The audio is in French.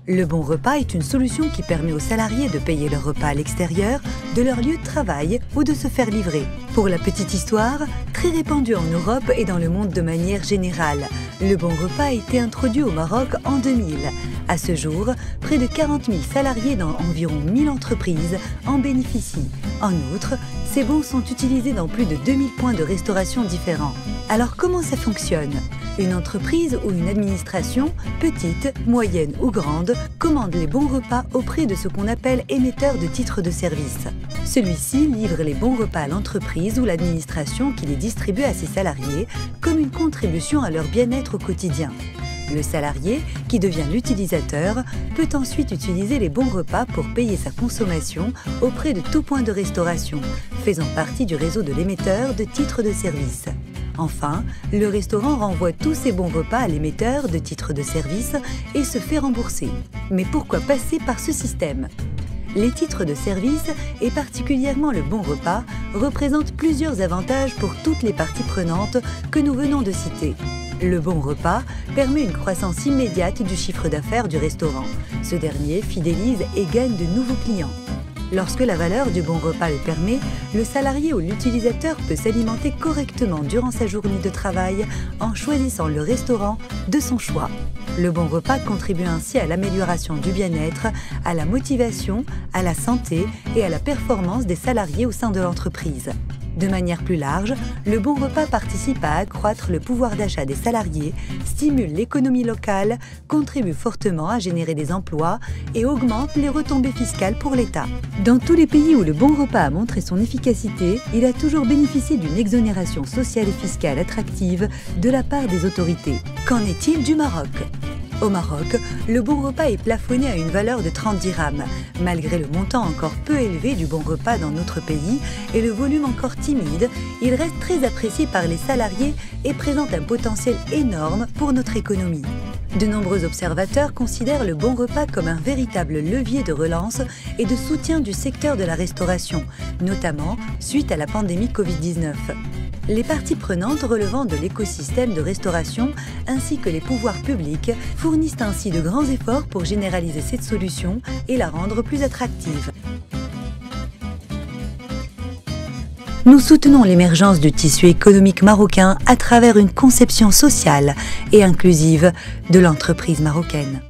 Le bon repas est une solution qui permet aux salariés de payer leur repas à l'extérieur de leur lieu de travail ou de se faire livrer. Pour la petite histoire, très répandu en Europe et dans le monde de manière générale, le bon repas a été introduit au Maroc en 2000. À ce jour, près de 40 000 salariés dans environ 1000 entreprises en bénéficient. En outre, ces bons sont utilisés dans plus de 2000 points de restauration différents. Alors comment ça fonctionne ? Une entreprise ou une administration, petite, moyenne ou grande, commande les bons repas auprès de ce qu'on appelle émetteur de titres de service. Celui-ci livre les bons repas à l'entreprise ou l'administration qui les distribue à ses salariés comme une contribution à leur bien-être au quotidien. Le salarié, qui devient l'utilisateur, peut ensuite utiliser les bons repas pour payer sa consommation auprès de tout point de restauration, faisant partie du réseau de l'émetteur de titres de service. Enfin, le restaurant renvoie tous ses bons repas à l'émetteur de titres de service et se fait rembourser. Mais pourquoi passer par ce système ? Les titres de service, et particulièrement le bon repas, représentent plusieurs avantages pour toutes les parties prenantes que nous venons de citer. Le bon repas permet une croissance immédiate du chiffre d'affaires du restaurant. Ce dernier fidélise et gagne de nouveaux clients. Lorsque la valeur du bon repas le permet, le salarié ou l'utilisateur peut s'alimenter correctement durant sa journée de travail en choisissant le restaurant de son choix. Le bon repas contribue ainsi à l'amélioration du bien-être, à la motivation, à la santé et à la performance des salariés au sein de l'entreprise. De manière plus large, le bon repas participe à accroître le pouvoir d'achat des salariés, stimule l'économie locale, contribue fortement à générer des emplois et augmente les retombées fiscales pour l'État. Dans tous les pays où le bon repas a montré son efficacité, il a toujours bénéficié d'une exonération sociale et fiscale attractive de la part des autorités. Qu'en est-il du Maroc ? Au Maroc, le bon repas est plafonné à une valeur de 30 dirhams, malgré le montant encore peu élevé du bon repas dans notre pays et le volume encore timide, il reste très apprécié par les salariés et présente un potentiel énorme pour notre économie. De nombreux observateurs considèrent le bon repas comme un véritable levier de relance et de soutien du secteur de la restauration, notamment suite à la pandémie Covid-19. Les parties prenantes relevant de l'écosystème de restauration ainsi que les pouvoirs publics fournissent ainsi de grands efforts pour généraliser cette solution et la rendre plus attractive. Nous soutenons l'émergence du tissu économique marocain à travers une conception sociale et inclusive de l'entreprise marocaine.